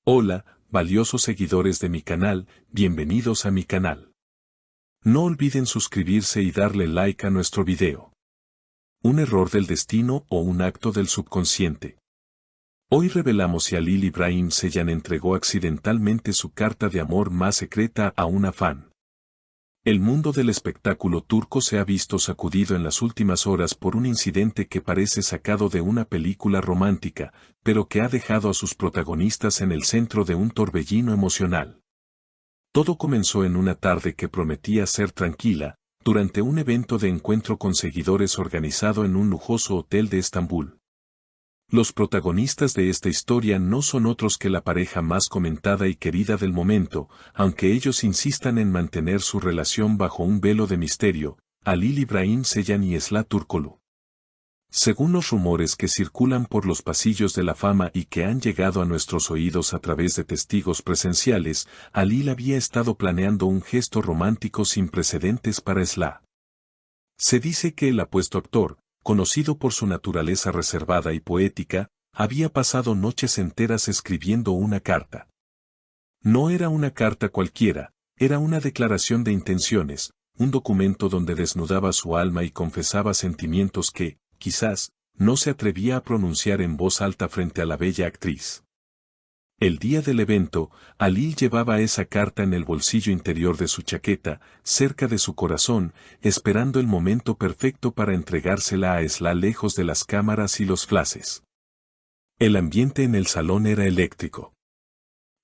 Hola, valiosos seguidores de mi canal, bienvenidos a mi canal. No olviden suscribirse y darle like a nuestro video. ¿Un error del destino o un acto del subconsciente? Hoy revelamos si Halil İbrahim Ceylan entregó accidentalmente su carta de amor más secreta a una fan. El mundo del espectáculo turco se ha visto sacudido en las últimas horas por un incidente que parece sacado de una película romántica, pero que ha dejado a sus protagonistas en el centro de un torbellino emocional. Todo comenzó en una tarde que prometía ser tranquila, durante un evento de encuentro con seguidores organizado en un lujoso hotel de Estambul. Los protagonistas de esta historia no son otros que la pareja más comentada y querida del momento, aunque ellos insistan en mantener su relación bajo un velo de misterio, Halil İbrahim Ceylan y Esla Türkoğlu. Según los rumores que circulan por los pasillos de la fama y que han llegado a nuestros oídos a través de testigos presenciales, Halil había estado planeando un gesto romántico sin precedentes para Esla. Se dice que el apuesto actor, conocido por su naturaleza reservada y poética, había pasado noches enteras escribiendo una carta. No era una carta cualquiera, era una declaración de intenciones, un documento donde desnudaba su alma y confesaba sentimientos que, quizás, no se atrevía a pronunciar en voz alta frente a la bella actriz. El día del evento, Halil llevaba esa carta en el bolsillo interior de su chaqueta, cerca de su corazón, esperando el momento perfecto para entregársela a Esla lejos de las cámaras y los flashes. El ambiente en el salón era eléctrico.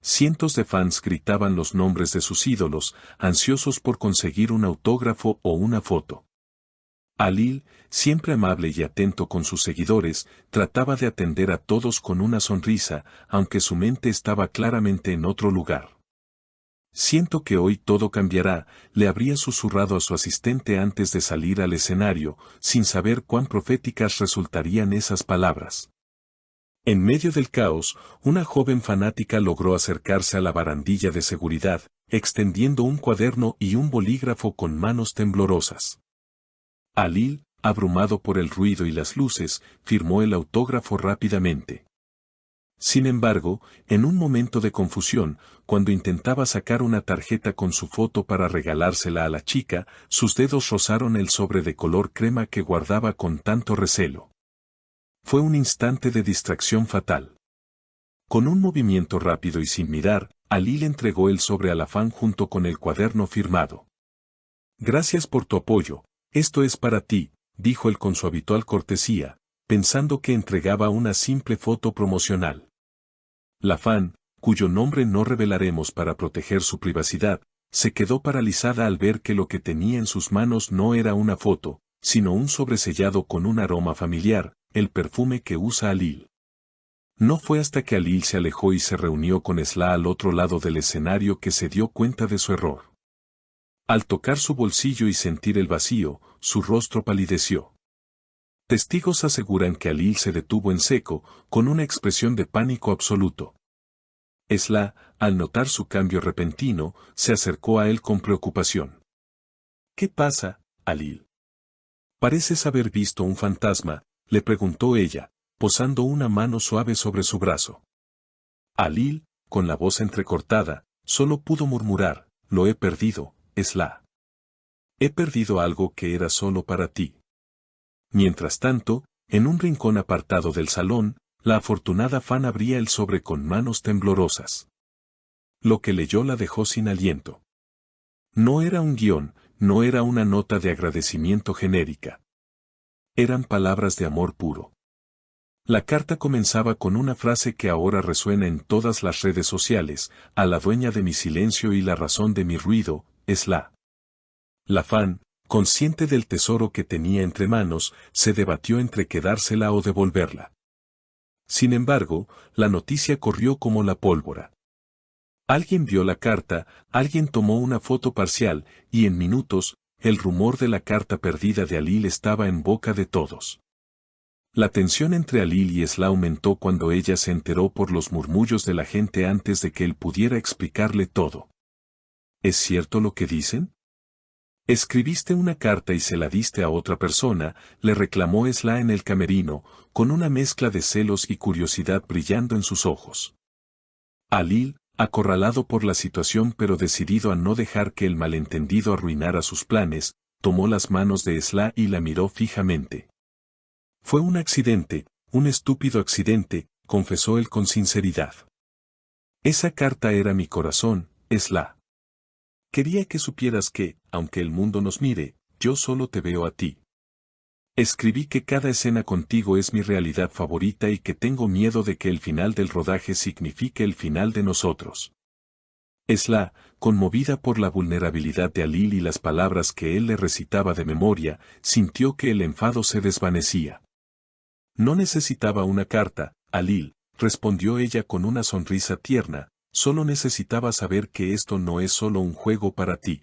Cientos de fans gritaban los nombres de sus ídolos, ansiosos por conseguir un autógrafo o una foto. Halil, siempre amable y atento con sus seguidores, trataba de atender a todos con una sonrisa, aunque su mente estaba claramente en otro lugar. Siento que hoy todo cambiará, le habría susurrado a su asistente antes de salir al escenario, sin saber cuán proféticas resultarían esas palabras. En medio del caos, una joven fanática logró acercarse a la barandilla de seguridad, extendiendo un cuaderno y un bolígrafo con manos temblorosas. Halil, abrumado por el ruido y las luces, firmó el autógrafo rápidamente. Sin embargo, en un momento de confusión, cuando intentaba sacar una tarjeta con su foto para regalársela a la chica, sus dedos rozaron el sobre de color crema que guardaba con tanto recelo. Fue un instante de distracción fatal. Con un movimiento rápido y sin mirar, Halil entregó el sobre a la fan junto con el cuaderno firmado. «Gracias por tu apoyo. Esto es para ti», dijo él con su habitual cortesía, pensando que entregaba una simple foto promocional. La fan, cuyo nombre no revelaremos para proteger su privacidad, se quedó paralizada al ver que lo que tenía en sus manos no era una foto, sino un sobresellado con un aroma familiar, el perfume que usa Halil. No fue hasta que Halil se alejó y se reunió con Esla al otro lado del escenario que se dio cuenta de su error. Al tocar su bolsillo y sentir el vacío, su rostro palideció. Testigos aseguran que Halil se detuvo en seco, con una expresión de pánico absoluto. Esla, al notar su cambio repentino, se acercó a él con preocupación. «¿Qué pasa, Halil? Pareces haber visto un fantasma», le preguntó ella, posando una mano suave sobre su brazo. Halil, con la voz entrecortada, solo pudo murmurar: «Lo he perdido, Esla. He perdido algo que era solo para ti». Mientras tanto, en un rincón apartado del salón, la afortunada fan abría el sobre con manos temblorosas. Lo que leyó la dejó sin aliento. No era un guión, no era una nota de agradecimiento genérica. Eran palabras de amor puro. La carta comenzaba con una frase que ahora resuena en todas las redes sociales: «A la dueña de mi silencio y la razón de mi ruido, Esla». La fan, consciente del tesoro que tenía entre manos, se debatió entre quedársela o devolverla. Sin embargo, la noticia corrió como la pólvora. Alguien vio la carta, alguien tomó una foto parcial, y en minutos, el rumor de la carta perdida de Halil estaba en boca de todos. La tensión entre Halil y Esla aumentó cuando ella se enteró por los murmullos de la gente antes de que él pudiera explicarle todo. ¿Es cierto lo que dicen? «Escribiste una carta y se la diste a otra persona», le reclamó Esla en el camerino, con una mezcla de celos y curiosidad brillando en sus ojos. Halil, acorralado por la situación pero decidido a no dejar que el malentendido arruinara sus planes, tomó las manos de Esla y la miró fijamente. Fue un accidente, un estúpido accidente, confesó él con sinceridad. Esa carta era mi corazón, Esla. Quería que supieras que, aunque el mundo nos mire, yo solo te veo a ti. Escribí que cada escena contigo es mi realidad favorita y que tengo miedo de que el final del rodaje signifique el final de nosotros. Esla, conmovida por la vulnerabilidad de Halil y las palabras que él le recitaba de memoria, sintió que el enfado se desvanecía. No necesitaba una carta, Halil, respondió ella con una sonrisa tierna, solo necesitaba saber que esto no es solo un juego para ti.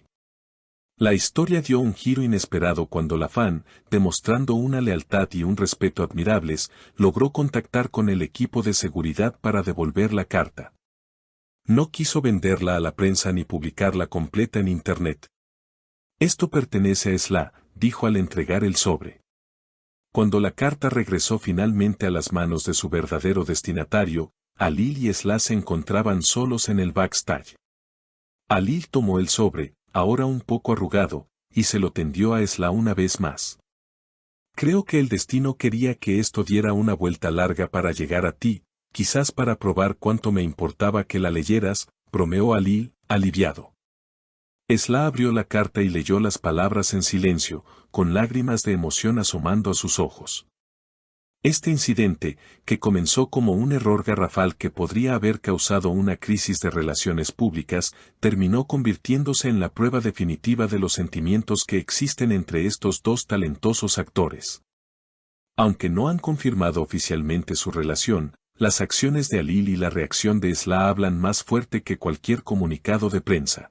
La historia dio un giro inesperado cuando la fan, demostrando una lealtad y un respeto admirables, logró contactar con el equipo de seguridad para devolver la carta. No quiso venderla a la prensa ni publicarla completa en internet. Esto pertenece a Esla, dijo al entregar el sobre. Cuando la carta regresó finalmente a las manos de su verdadero destinatario, Halil y Esla se encontraban solos en el backstage. Halil tomó el sobre, ahora un poco arrugado, y se lo tendió a Esla una vez más. Creo que el destino quería que esto diera una vuelta larga para llegar a ti, quizás para probar cuánto me importaba que la leyeras, bromeó Halil, aliviado. Esla abrió la carta y leyó las palabras en silencio, con lágrimas de emoción asomando a sus ojos. Este incidente, que comenzó como un error garrafal que podría haber causado una crisis de relaciones públicas, terminó convirtiéndose en la prueba definitiva de los sentimientos que existen entre estos dos talentosos actores. Aunque no han confirmado oficialmente su relación, las acciones de Halil y la reacción de Esla hablan más fuerte que cualquier comunicado de prensa.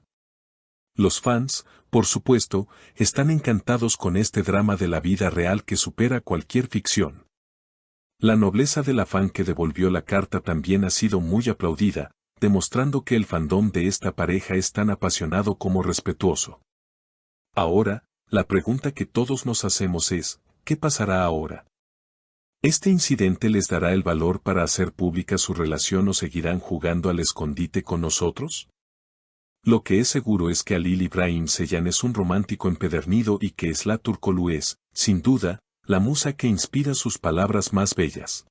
Los fans, por supuesto, están encantados con este drama de la vida real que supera cualquier ficción. La nobleza de la fan que devolvió la carta también ha sido muy aplaudida, demostrando que el fandom de esta pareja es tan apasionado como respetuoso. Ahora, la pregunta que todos nos hacemos es, ¿qué pasará ahora? ¿Este incidente les dará el valor para hacer pública su relación o seguirán jugando al escondite con nosotros? Lo que es seguro es que Halil Ibrahim Ceylan es un romántico empedernido y que Esla Turkoglu es, sin duda, la musa que inspira sus palabras más bellas.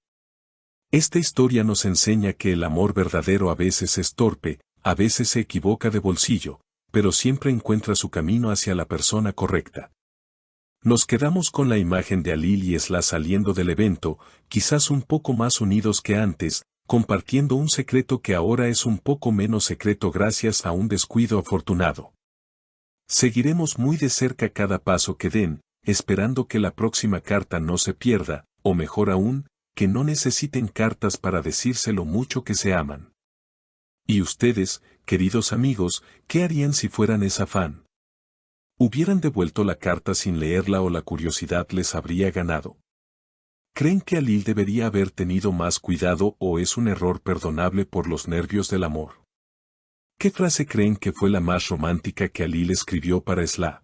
Esta historia nos enseña que el amor verdadero a veces es torpe, a veces se equivoca de bolsillo, pero siempre encuentra su camino hacia la persona correcta. Nos quedamos con la imagen de Halil y Esla saliendo del evento, quizás un poco más unidos que antes, compartiendo un secreto que ahora es un poco menos secreto gracias a un descuido afortunado. Seguiremos muy de cerca cada paso que den, esperando que la próxima carta no se pierda, o mejor aún, que no necesiten cartas para decirse lo mucho que se aman. ¿Y ustedes, queridos amigos, qué harían si fueran esa fan? ¿Hubieran devuelto la carta sin leerla o la curiosidad les habría ganado? ¿Creen que Halil debería haber tenido más cuidado o es un error perdonable por los nervios del amor? ¿Qué frase creen que fue la más romántica que Halil escribió para Esla?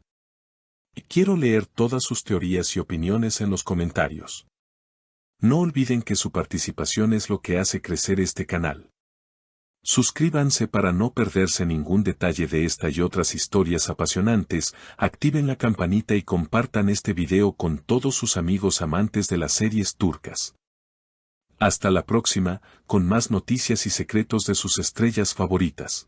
Quiero leer todas sus teorías y opiniones en los comentarios. No olviden que su participación es lo que hace crecer este canal. Suscríbanse para no perderse ningún detalle de esta y otras historias apasionantes, activen la campanita y compartan este video con todos sus amigos amantes de las series turcas. Hasta la próxima, con más noticias y secretos de sus estrellas favoritas.